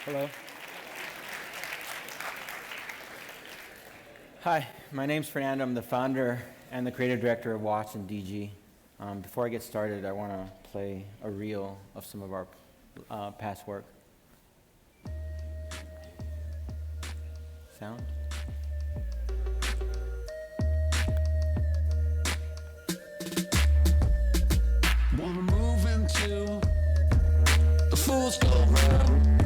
Hello. Hi, my name's Fernando. I'm the founder and the creative director of Watch and DG. Before I get started, I want to play a reel of some of our past work. Sound? Wanna move into the fool's gold round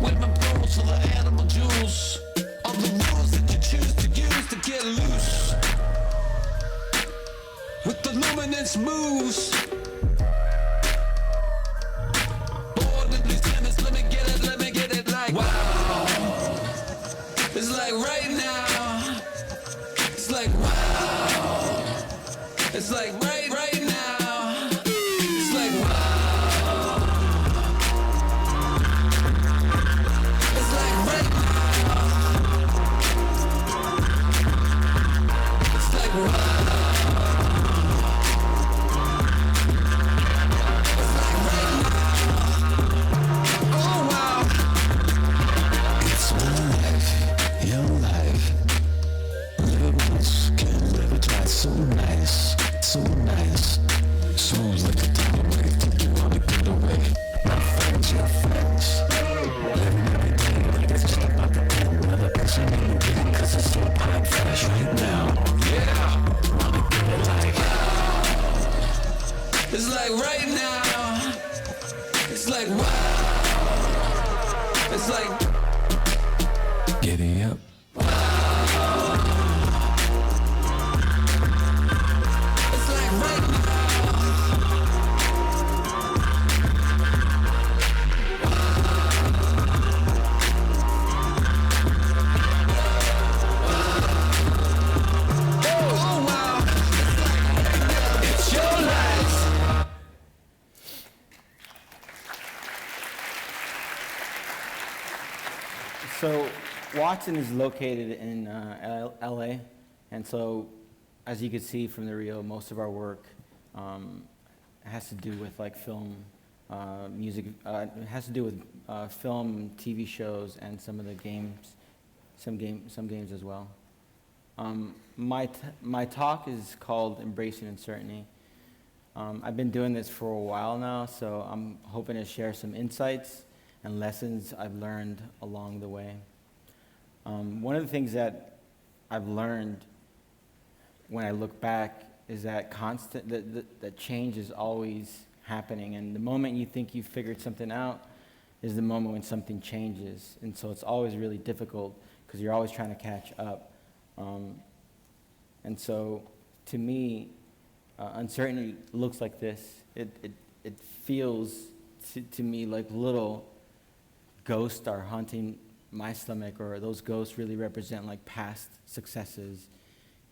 with my pearls full of animal jewels. All the rules that you choose to use to get loose with the luminance moves. Bored of these limits, let me get it like wow. It's like right now. It's like wow. It's like right now. It's like wow. It's like right now. It's like wow. It's like right now. Oh wow. It's my life, your life. Live it once, can't live it twice. So nice, so nice. So look at the way, think you wanna get away. My friends, your friends. Living every day like it's just about to end. Another person in the wind, cause it's so hot fresh right now. Yeah, wanna get it like it's like right now. It's like wow. It's like giddy up. It's like right now. Oh wow. It's your life. So, Watson is located in LA, and so, as you can see from the reel, most of our work has to do with like film, music. It has to do with film, TV shows, and some of the games, some games as well. My talk is called Embracing Uncertainty. I've been doing this for a while now, so I'm hoping to share some insights and lessons I've learned along the way. One of the things that I've learned when I look back is that that change is always happening, and the moment you think you've figured something out is the moment when something changes, and so it's always really difficult because you're always trying to catch up. And so, to me, uncertainty looks like this. It feels to me like little ghosts are haunting my stomach, or those ghosts really represent like past successes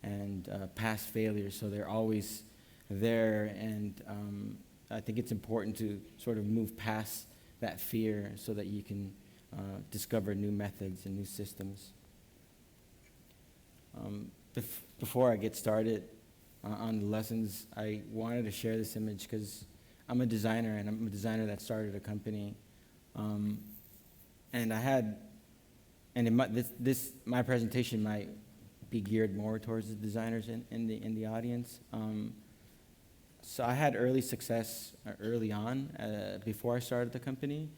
and past failures. So they're always there, and I think it's important to sort of move past that fear so that you can discover new methods and new systems. Before I get started on the lessons, I wanted to share this image because I'm a designer, and I'm a designer that started a company. And I had, and my presentation might be geared more towards the designers in the audience. So I had early success early on before I started the company,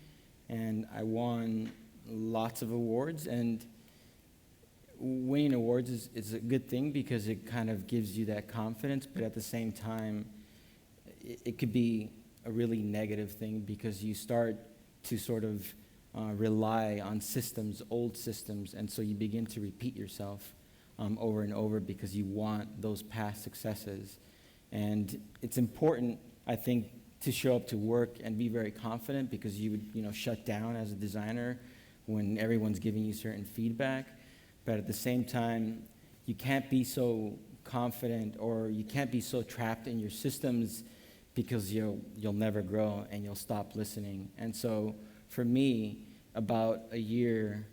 and I won lots of awards. And winning awards is a good thing because it kind of gives you that confidence, but at the same time, it could be a really negative thing because you start to sort of rely on systems, old systems, and so you begin to repeat yourself over and over because you want those past successes. And it's important, I think, to show up to work and be very confident because you would, shut down as a designer when everyone's giving you certain feedback. But at the same time, you can't be so confident, or you can't be so trapped in your systems because you'll never grow and you'll stop listening. And so for me, about a year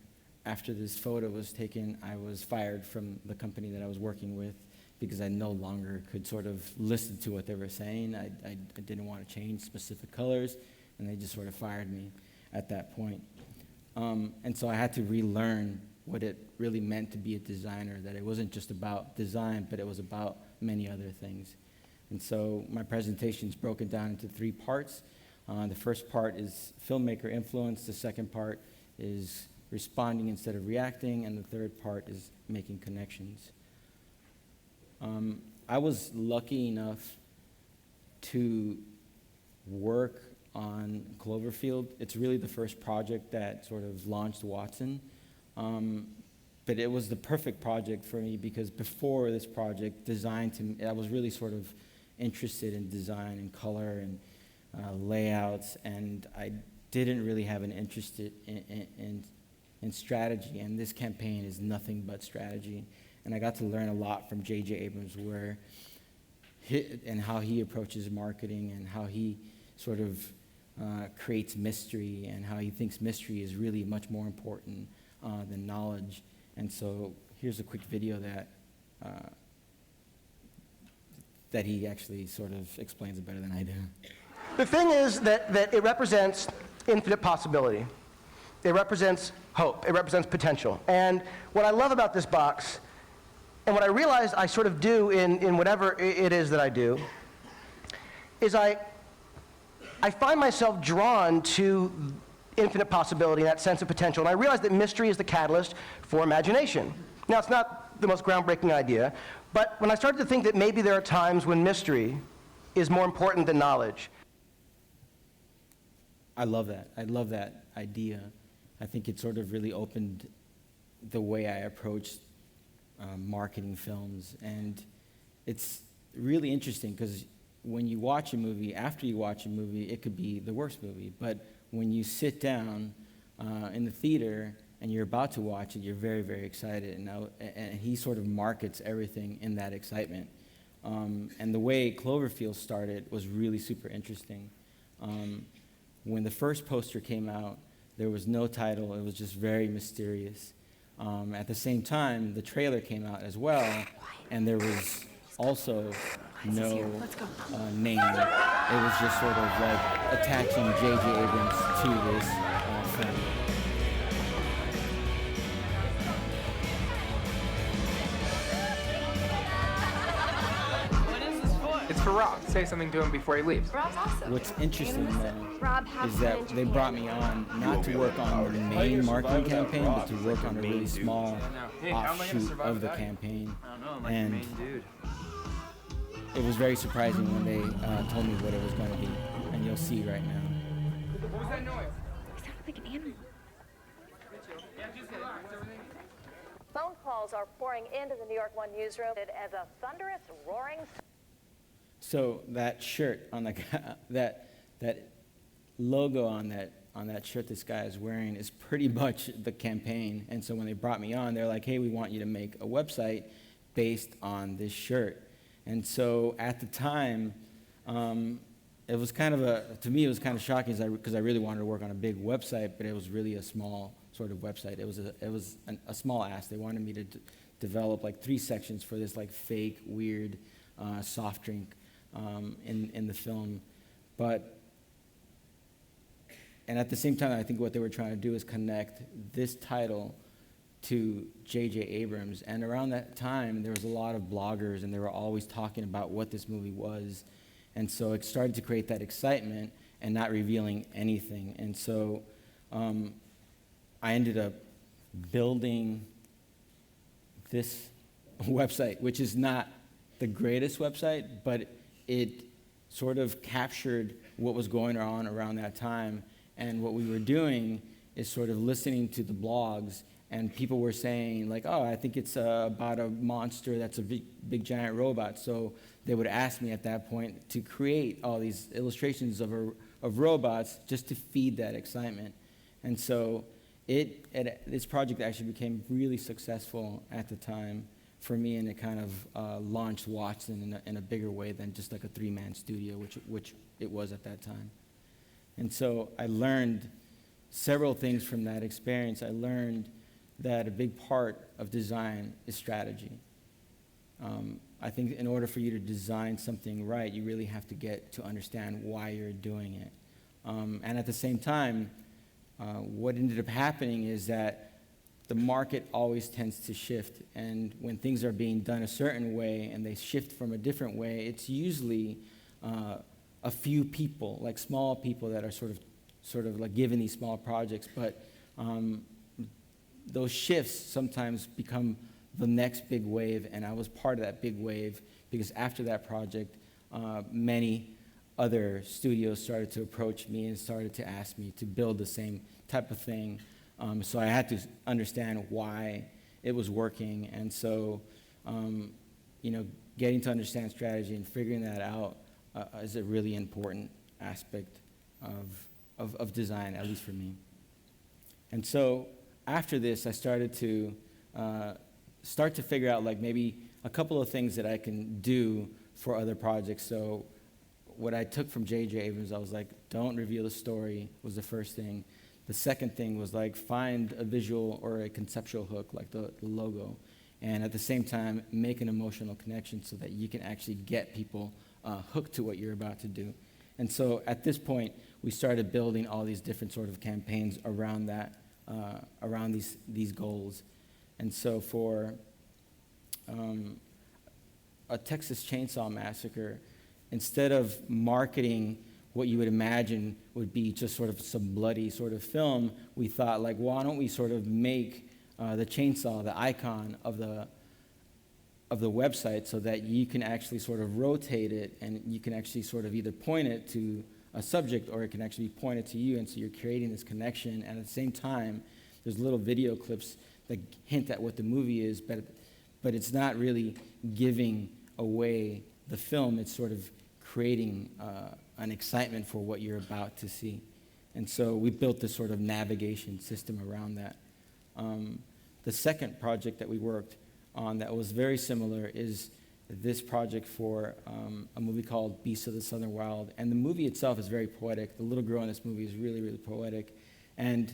after this photo was taken, I was fired from the company that I was working with because I no longer could sort of listen to what they were saying. I didn't want to change specific colors, and they just sort of fired me. at that point. And so I had to relearn what it really meant to be a designer, that it wasn't just about design, but it was about many other things. And so my presentation is broken down into 3 parts. The first part is filmmaker influence, the second part is responding instead of reacting, and the third part is making connections. I was lucky enough to work on Cloverfield. It's really the first project that sort of launched Watson. But it was the perfect project for me because before this project, I was really sort of interested in design and color and layouts, and I didn't really have an interest in strategy, and this campaign is nothing but strategy. And I got to learn a lot from J.J. Abrams and how he approaches marketing and how he sort of creates mystery and how he thinks mystery is really much more important than knowledge. And so here's a quick video that he actually sort of explains it better than I do. The thing is that it represents infinite possibility. It represents hope. It represents potential. And what I love about this box, and what I realized I sort of do in whatever it is that I do, is I find myself drawn to infinite possibility, that sense of potential. And I realize that mystery is the catalyst for imagination. Now, it's not the most groundbreaking idea, but when I started to think that maybe there are times when mystery is more important than knowledge. I love that. I love that idea. I think it sort of really opened the way I approached marketing films. And it's really interesting because when you watch a movie, after you watch a movie, it could be the worst movie. But when you sit down in the theater and you're about to watch it, you're very, very excited. And he sort of markets everything in that excitement. And the way Cloverfield started was really super interesting. When the first poster came out, there was no title. It was just very mysterious. At the same time, the trailer came out as well, and there was also no name. It was just sort of like attaching J.J. Abrams to this film. What is this for? It's for Rob. Say something to him before he leaves. Rob's awesome. What's interesting, though, Rob has is that they brought me on not to work on the main marketing campaign, but to work on a really small offshoot of the campaign. I don't know, I'm like And the main dude. it was very surprising when they told me what it was going to be, and you'll see right now. What was that noise? He sounded like an animal. Yeah, just everything. Phone calls are pouring into the New York One newsroom as a thunderous roaring. So that shirt on the that logo on that shirt this guy is wearing is pretty much the campaign. And so when they brought me on, they're like, "Hey, we want you to make a website based on this shirt." And so at the time, it was kind of to me it was kind of shocking because I really wanted to work on a big website, but it was really a small sort of website. It was a small ask. They wanted me to develop like 3 sections for this like fake weird soft drink in the film, and at the same time, I think what they were trying to do is connect this title to J.J. Abrams. And around that time, there was a lot of bloggers, and they were always talking about what this movie was. And so it started to create that excitement and not revealing anything. And so I ended up building this website, which is not the greatest website, but it sort of captured what was going on around that time. And what we were doing is sort of listening to the blogs, and people were saying like, "Oh, I think it's about a monster that's a big giant robot." So they would ask me at that point to create all these illustrations of robots just to feed that excitement. And so this project actually became really successful at the time for me, and it kind of launched Watson in a bigger way than just like a 3-man studio, which it was at that time. And so I learned several things from that experience. I learned that a big part of design is strategy. I think in order for you to design something right, you really have to get to understand why you're doing it. And at the same time, what ended up happening is that the market always tends to shift, and when things are being done a certain way and they shift from a different way, it's usually a few people, like small people, that are sort of like given these small projects, but those shifts sometimes become the next big wave, and I was part of that big wave because after that project, many other studios started to approach me and started to ask me to build the same type of thing. So I had to understand why it was working, and so getting to understand strategy and figuring that out is a really important aspect of design, at least for me. And so after this, I started to figure out like maybe a couple of things that I can do for other projects. So what I took from J.J. Abrams, I was like, don't reveal the story, was the first thing. The second thing was like find a visual or a conceptual hook, like the logo, and at the same time make an emotional connection so that you can actually get people hooked to what you're about to do. And so at this point, we started building all these different sort of campaigns around that, around these goals. And so for a Texas Chainsaw Massacre, instead of marketing what you would imagine would be just sort of some bloody sort of film, we thought, like, why don't we sort of make the chainsaw the icon of the website so that you can actually sort of rotate it and you can actually sort of either point it to a subject or it can actually be pointed to you, and so you're creating this connection, and at the same time, there's little video clips that hint at what the movie is, but it's not really giving away the film, it's sort of creating an excitement for what you're about to see. And so we built this sort of navigation system around that. The second project that we worked on that was very similar is this project for a movie called Beasts of the Southern Wild. And the movie itself is very poetic. The little girl in this movie is really, really poetic. And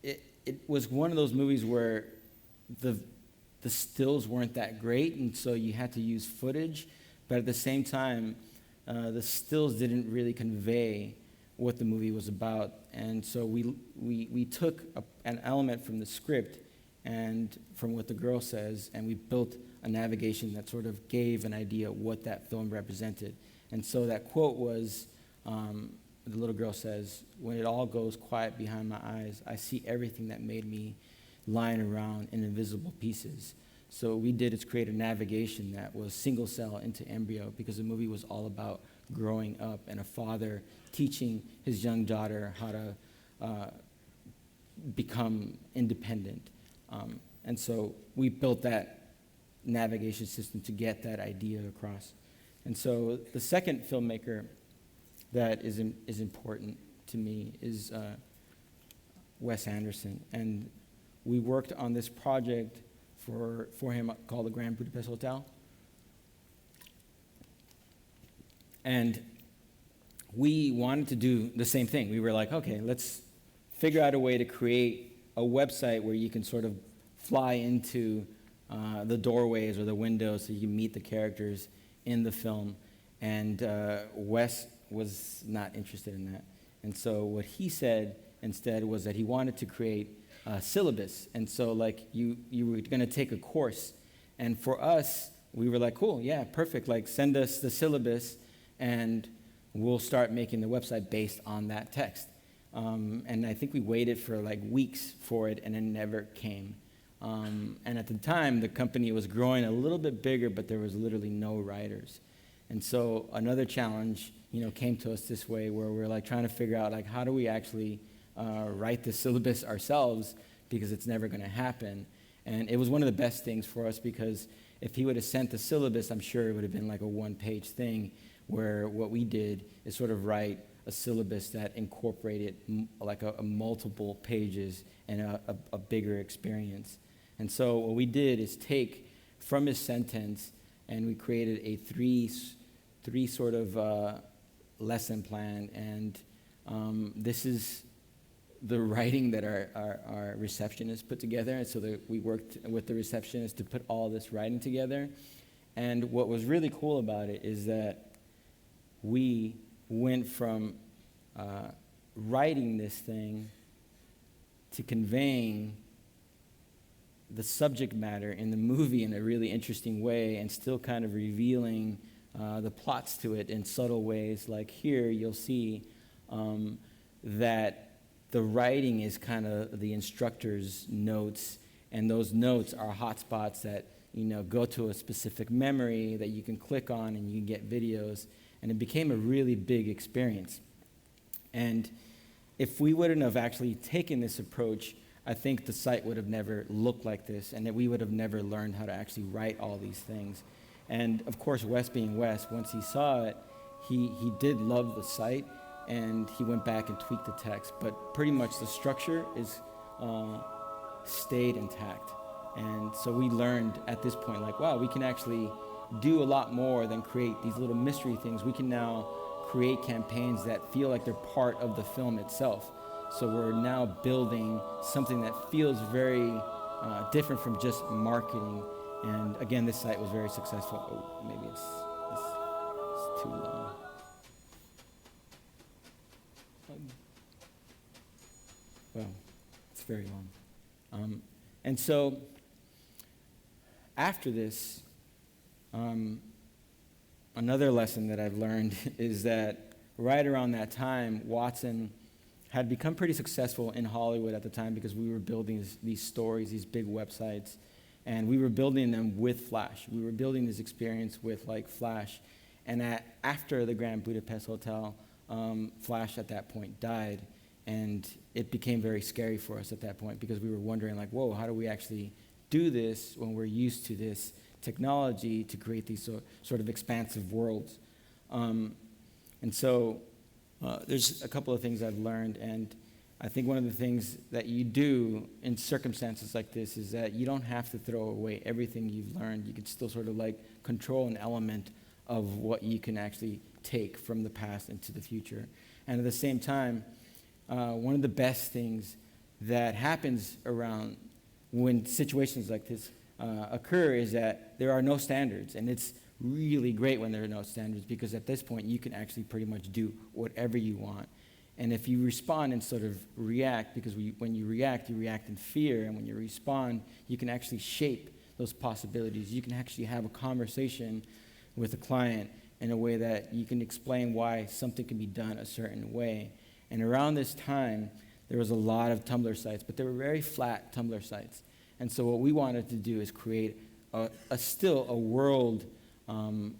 it was one of those movies where the stills weren't that great, and so you had to use footage, but at the same time, the stills didn't really convey what the movie was about. And so we took an element from the script and from what the girl says, and we built a navigation that sort of gave an idea of what that film represented. And so that quote was, the little girl says, "When it all goes quiet behind my eyes, I see everything that made me lying around in invisible pieces." So what we did is create a navigation that was single cell into embryo, because the movie was all about growing up and a father teaching his young daughter how to become independent. And so we built that navigation system to get that idea across. And so the second filmmaker that is important to me is Wes Anderson. And we worked on this project for him called the Grand Budapest Hotel. And we wanted to do the same thing. We were like, okay, let's figure out a way to create a website where you can sort of fly into the doorways or the windows so you can meet the characters in the film. And Wes was not interested in that. And so what he said instead was that he wanted to create a syllabus. And so like you were going to take a course. And for us, we were like, cool, yeah, perfect. Like send us the syllabus and we'll start making the website based on that text. And I think we waited for like weeks for it, and it never came. And at the time, the company was growing a little bit bigger, but there was literally no writers. And so another challenge, came to us this way, where we're like trying to figure out like how do we actually write the syllabus ourselves, because it's never going to happen. And it was one of the best things for us, because if he would have sent the syllabus, I'm sure it would have been like a one-page thing, where what we did is sort of write a syllabus that incorporated like a multiple pages and a bigger experience. And so what we did is take from his sentence, and we created a three sort of lesson plan. And this is the writing that our receptionist put together. And so we worked with the receptionist to put all this writing together. And what was really cool about it is that we went from writing this thing to conveying the subject matter in the movie in a really interesting way and still kind of revealing the plots to it in subtle ways. Like here, you'll see that the writing is kind of the instructor's notes, and those notes are hotspots that go to a specific memory that you can click on and you can get videos, and it became a really big experience. And if we wouldn't have actually taken this approach, I think the site would have never looked like this, and that we would have never learned how to actually write all these things. And of course, Wes being Wes, once he saw it, he did love the site, and he went back and tweaked the text. But pretty much the structure is stayed intact. And so we learned at this point, like, wow, we can actually do a lot more than create these little mystery things. We can now create campaigns that feel like they're part of the film itself. So we're now building something that feels very different from just marketing. And again, this site was very successful. Oh, maybe it's too long. Well, it's very long. And so after this, another lesson that I've learned is that right around that time, Watson had become pretty successful in Hollywood at the time because we were building these stories, these big websites, and we were building them with Flash. We were building this experience with Flash. And after the Grand Budapest Hotel, Flash at that point died, and it became very scary for us at that point because we were wondering, whoa, how do we actually do this when we're used to this technology to create these sort of expansive worlds? And so there's a couple of things I've learned, and I think one of the things that you do in circumstances like this is that you don't have to throw away everything you've learned. You can still sort of control an element of what you can actually take from the past into the future. And at the same time, one of the best things that happens around when situations like this occur is that there are no standards. And it's really great when there are no standards, because at this point you can actually pretty much do whatever you want. And if you respond and sort of react, because when you react in fear, and when you respond, you can actually shape those possibilities. You can actually have a conversation with a client in a way that you can explain why something can be done a certain way. And around this time, there was a lot of Tumblr sites, but they were very flat Tumblr sites. And so what we wanted to do is create still a world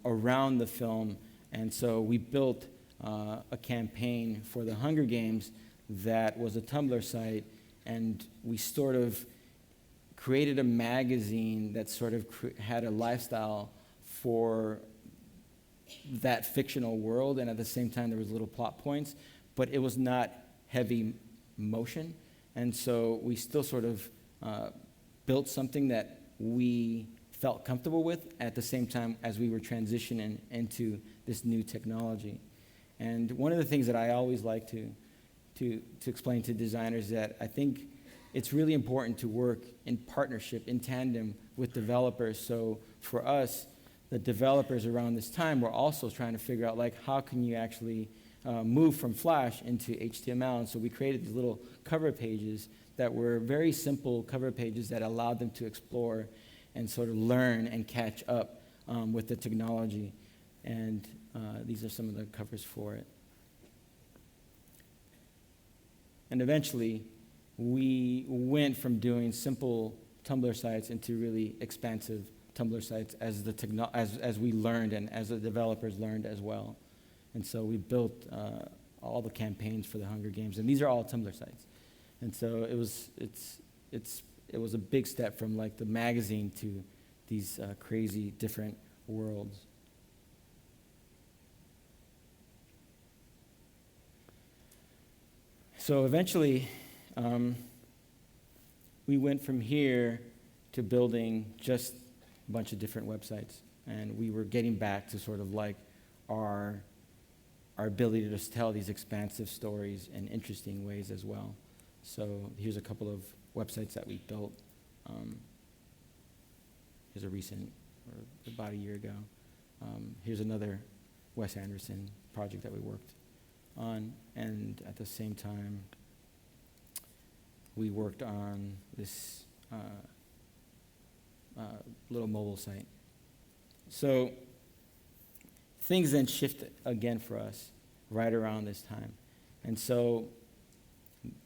around the film. And so we built a campaign for the Hunger Games that was a Tumblr site, and we sort of created a magazine that sort of had a lifestyle for that fictional world, and at the same time there was little plot points, but it was not heavy motion. And so we still sort of built something that we felt comfortable with at the same time as we were transitioning into this new technology. And one of the things that I always like to explain to designers is that I think it's really important to work in partnership, in tandem with developers. So for us, the developers around this time were also trying to figure out how can you actually move from Flash into HTML. And so we created these little cover pages that were very simple cover pages that allowed them to explore and sort of learn and catch up with the technology. And these are some of the covers for it. And eventually, we went from doing simple Tumblr sites into really expansive Tumblr sites as we learned and as the developers learned as well. And so we built all the campaigns for the Hunger Games, and these are all Tumblr sites. And so it was a big step from the magazine to these crazy different worlds. So eventually, we went from here to building just a bunch of different websites, and we were getting back to sort of our ability to just tell these expansive stories in interesting ways as well. So here's a couple of websites that we built. Here's a recent, or about a year ago. Here's another Wes Anderson project that we worked on, and at the same time, we worked on this little mobile site. So things then shifted again for us right around this time. And so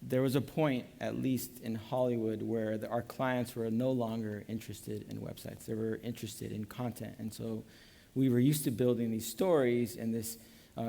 there was a point, at least in Hollywood, where our clients were no longer interested in websites. They were interested in content. And so we were used to building these stories and this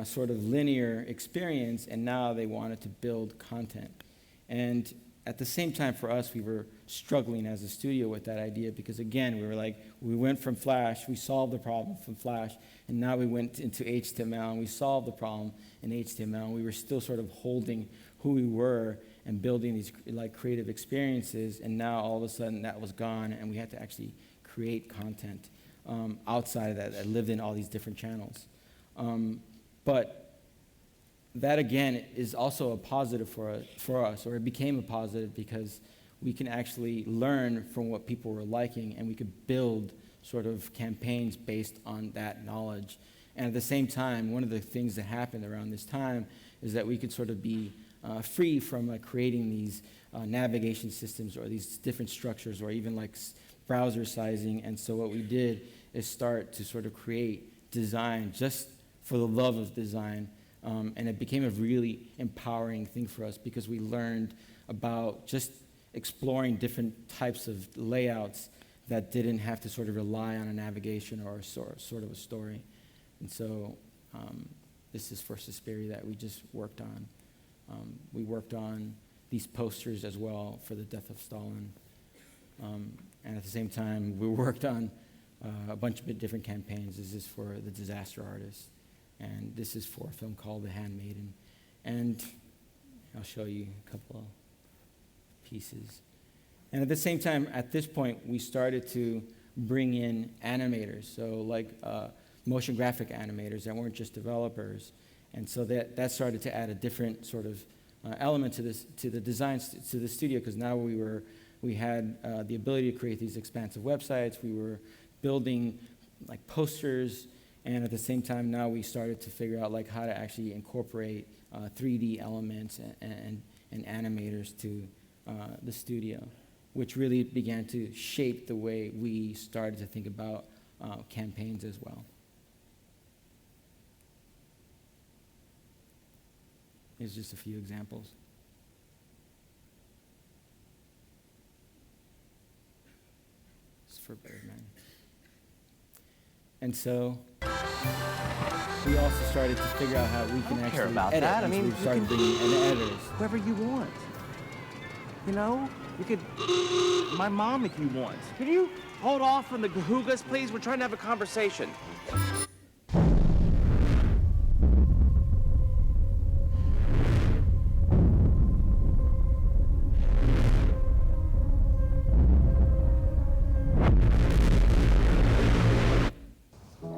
sort of linear experience, and now they wanted to build content. And at the same time, for us, we were struggling as a studio with that idea because, again, we were like, we went from Flash, we solved the problem from Flash, and now we went into HTML, and we solved the problem in HTML, and we were still sort of holding who we were and building these like creative experiences, and now all of a sudden that was gone, and we had to actually create content outside of that lived in all these different channels. But that, again, is also a positive for us, or it became a positive because we can actually learn from what people were liking, and we could build sort of campaigns based on that knowledge. And at the same time, one of the things that happened around this time is that we could sort of be free from creating these navigation systems or these different structures or even like browser sizing. And so what we did is start to sort of create design just for the love of design. And it became a really empowering thing for us because we learned about just exploring different types of layouts that didn't have to sort of rely on a navigation or sort of a story. And so this is for Suspiria that we just worked on. We worked on these posters as well for the death of Stalin. And at the same time, we worked on a bunch of different campaigns. This is for the disaster artist. And this is for a film called The Handmaiden. And I'll show you a couple of pieces. And at the same time, at this point, we started to bring in animators. So like motion graphic animators that weren't just developers. And so that started to add a different sort of element to the design, to the studio, because now we had the ability to create these expansive websites. We were building like posters. And at the same time, now we started to figure out like how to actually incorporate 3D elements and animators to the studio, which really began to shape the way we started to think about campaigns as well. Here's just a few examples. It's for Birdman. And so we also started to figure out how we can actually care about edit. that. I And so mean, we started bringing in editors. Whoever you want. You know, you could, my mom if you want. Can you hold off on the kahoogas, please? We're trying to have a conversation.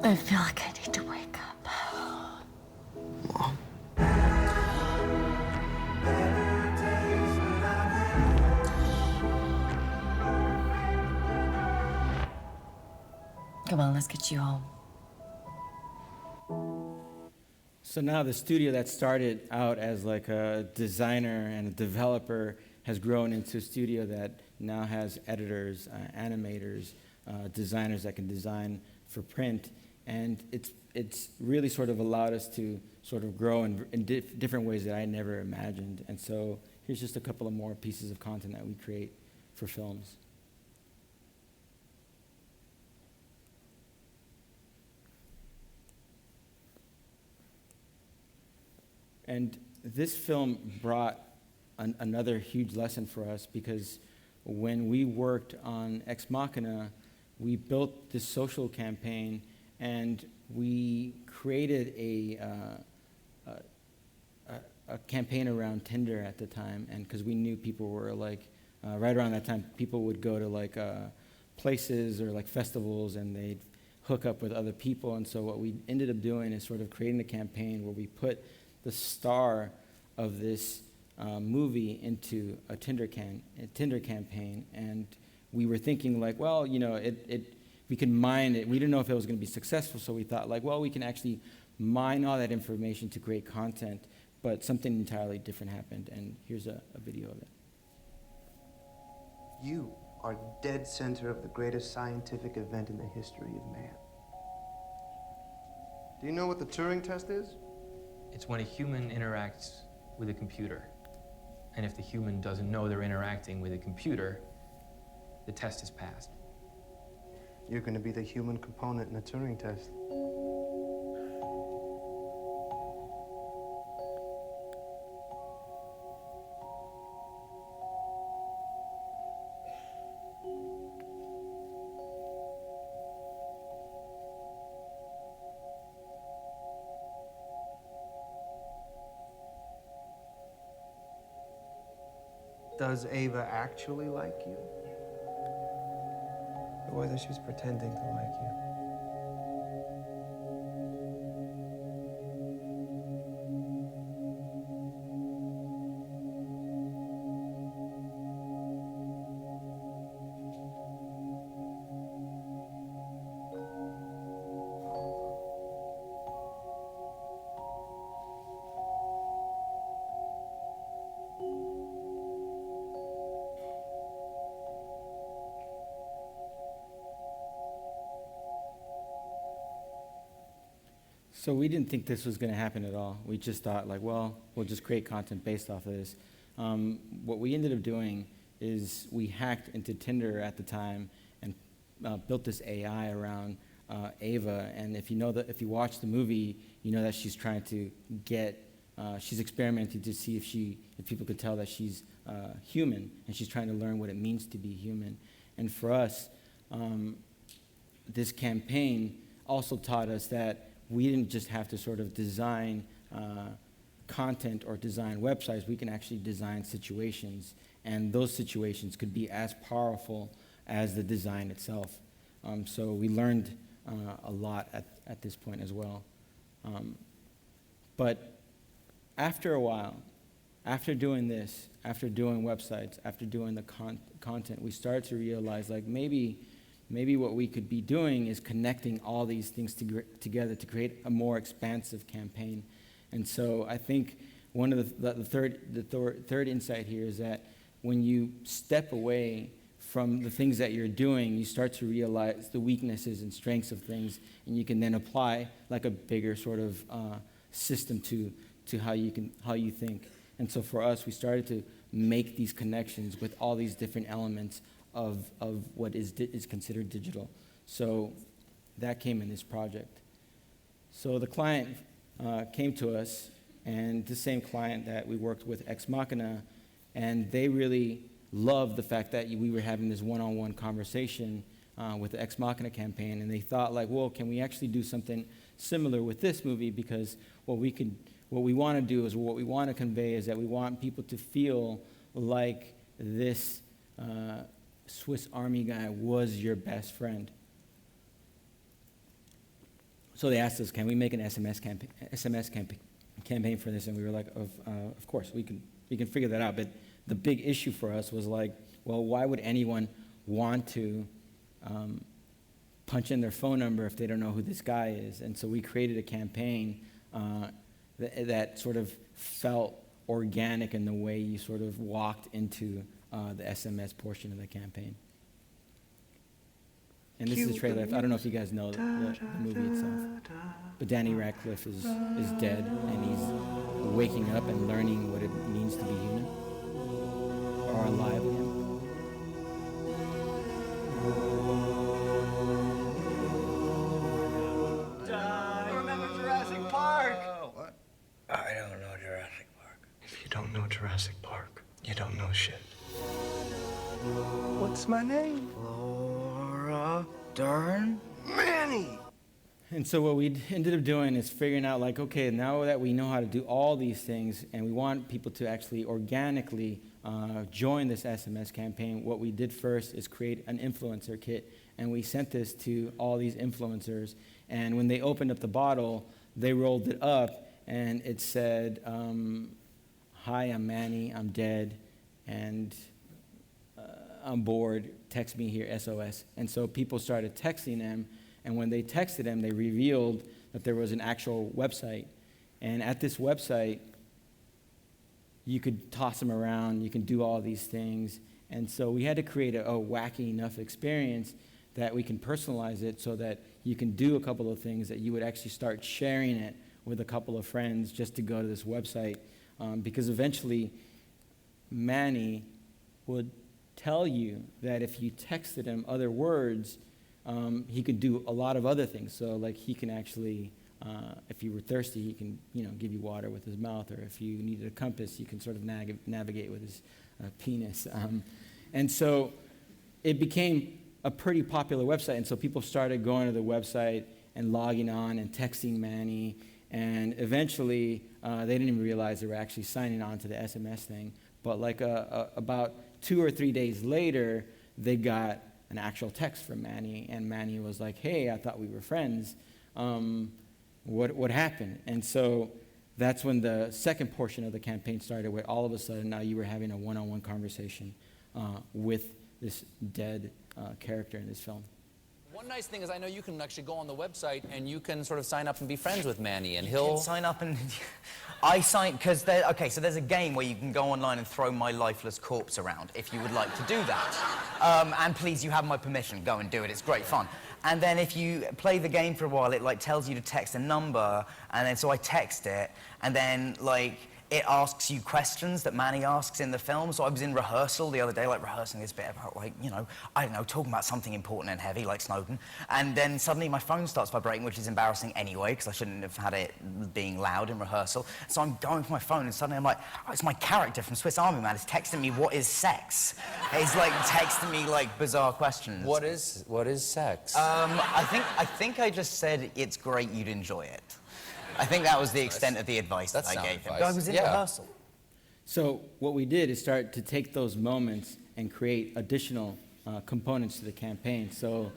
I feel like I need to wake up. Come on, let's get you home. So now the studio that started out as like a designer and a developer has grown into a studio that now has editors, animators, designers that can design for print. And it's really sort of allowed us to sort of grow in different ways that I never imagined. And so here's just a couple of more pieces of content that we create for films. And this film brought another huge lesson for us because when we worked on Ex Machina, we built this social campaign and we created a campaign around Tinder at the time, and because we knew people were like, right around that time, people would go to like places or like festivals and they'd hook up with other people. And so what we ended up doing is sort of creating a campaign where we put the star of this movie into a Tinder campaign, and we were thinking like, well, you know, we can mine it. We didn't know if it was going to be successful, so we thought like, well, we can actually mine all that information to create content, but something entirely different happened, and here's a video of it. You are dead center of the greatest scientific event in the history of man. Do you know what the Turing test is? It's when a human interacts with a computer. And if the human doesn't know they're interacting with a computer, the test is passed. You're going to be the human component in the Turing test. Does Ava actually like you? Or whether she's pretending to like you? So we didn't think this was going to happen at all. We just thought, like, well, we'll just create content based off of this. What we ended up doing is we hacked into Tinder at the time and built this AI around Ava. And if you watch the movie, you know that she's trying to she's experimenting to see if people could tell that she's human, and she's trying to learn what it means to be human. And for us, this campaign also taught us that we didn't just have to sort of design content or design websites. We can actually design situations, and those situations could be as powerful as the design itself. So we learned a lot at this point as well. But after a while, after doing this, after doing websites, after doing the content, we started to realize, like, maybe what we could be doing is connecting all these things together to create a more expansive campaign. And so I think one of the third insight here is that when you step away from the things that you're doing, you start to realize the weaknesses and strengths of things, and you can then apply like a bigger sort of system to how you think. And so for us, we started to make these connections with all these different elements of what is considered digital. So that came in this project. So the client came to us, and the same client that we worked with, Ex Machina, and they really loved the fact that we were having this one-on-one conversation with the Ex Machina campaign, and they thought, like, well, can we actually do something similar with this movie? Because what we want to do is, what we want to convey is that we want people to feel like this Swiss Army guy was your best friend. So they asked us, can we make an SMS campaign for this? And we were like, of course, we can figure that out. But the big issue for us was like, well, why would anyone want to punch in their phone number if they don't know who this guy is? And so we created a campaign that sort of felt organic in the way you sort of walked into the SMS portion of the campaign. And this is a trailer. I don't know if you guys know the movie itself. But Danny Radcliffe is dead, and he's waking up and learning what it means to be human, or alive again. Remember Jurassic Park? What? I don't know Jurassic Park. If you don't know Jurassic Park, you don't know shit. What's my name? Laura Dern? Manny! And so what we ended up doing is figuring out, like, okay, now that we know how to do all these things and we want people to actually organically join this SMS campaign, what we did first is create an influencer kit, and we sent this to all these influencers. And when they opened up the bottle, they rolled it up, and it said, hi, I'm Manny, I'm dead, and I'm bored, text me here, SOS. And so people started texting them, and when they texted them, they revealed that there was an actual website. And at this website, you could toss them around, you can do all these things, And so we had to create a wacky enough experience that we can personalize it so that you can do a couple of things, that you would actually start sharing it with a couple of friends just to go to this website. Because eventually, Manny would tell you that if you texted him other words, he could do a lot of other things. So like he can actually, if you were thirsty, he can give you water with his mouth, or if you needed a compass, he can sort of navigate with his penis. And so it became a pretty popular website, and so people started going to the website and logging on and texting Manny, and eventually they didn't even realize they were actually signing on to the SMS thing. But like about 2 or 3 days later, they got an actual text from Manny, and Manny was like, "Hey, I thought we were friends. What happened?" And so that's when the second portion of the campaign started, where all of a sudden now you were having a one-on-one conversation with this dead character in this film. One nice thing is I know you can actually go on the website and you can sort of sign up and be friends with Manny, and You he'll can sign up and... I sign... Because okay, so there's a game where you can go online and throw my lifeless corpse around, if you would like to do that. And please, you have my permission. Go and do it. It's great fun. And then if you play the game for a while, it like tells you to text a number, and then so I text it, and then like it asks you questions that Manny asks in the film. So I was in rehearsal the other day, like rehearsing this bit about, like, I don't know, talking about something important and heavy, like Snowden. And then suddenly my phone starts vibrating, which is embarrassing anyway, because I shouldn't have had it being loud in rehearsal. So I'm going for my phone, and suddenly I'm like, oh, it's my character from Swiss Army Man. It's texting me, what is sex? He's like texting me like bizarre questions. What is sex? I think I just said it's great, you'd enjoy it. I think that was the extent of the advice that I gave him. I was in rehearsal. So what we did is start to take those moments and create additional components to the campaign. So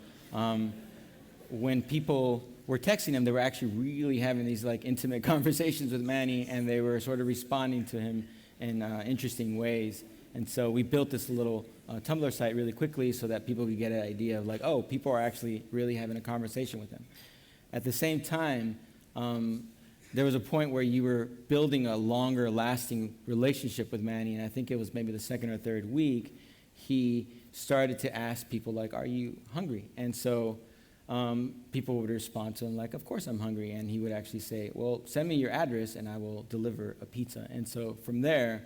when people were texting him, they were actually really having these like intimate conversations with Manny, and they were sort of responding to him in interesting ways. And so we built this little Tumblr site really quickly so that people could get an idea of like, oh, people are actually really having a conversation with him. At the same time, there was a point where you were building a longer lasting relationship with Manny, and I think it was maybe the second or third week, he started to ask people like, are you hungry? And so people would respond to him like, of course I'm hungry. And he would actually say, well, send me your address and I will deliver a pizza. And so from there,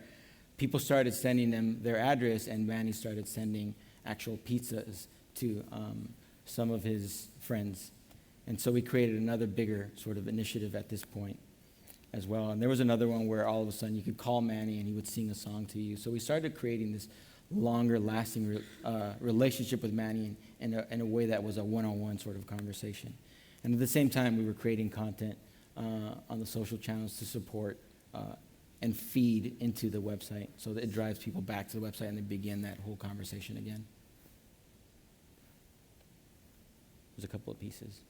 people started sending them their address, and Manny started sending actual pizzas to some of his friends. And so we created another bigger sort of initiative at this point as well. And there was another one where all of a sudden you could call Manny and he would sing a song to you. So we started creating this longer lasting relationship with Manny in a way that was a one-on-one sort of conversation. And at the same time, we were creating content on the social channels to support and feed into the website so that it drives people back to the website and they begin that whole conversation again. There's a couple of pieces.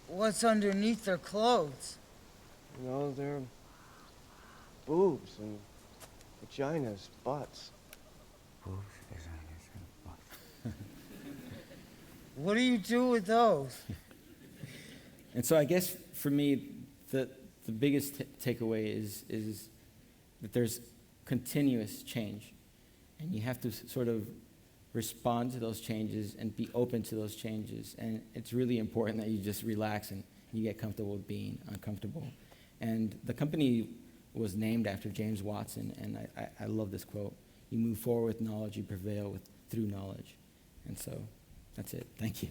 What's underneath their clothes? They're boobs and vaginas, butts. Boobs, vaginas, and butts. What do you do with those? And so I guess for me, the biggest takeaway is that there's continuous change. And you have to sort of respond to those changes and be open to those changes. And it's really important that you just relax and you get comfortable with being uncomfortable. And the company was named after James Watson, and I love this quote. You move forward with knowledge, you prevail through knowledge. And so that's it. Thank you.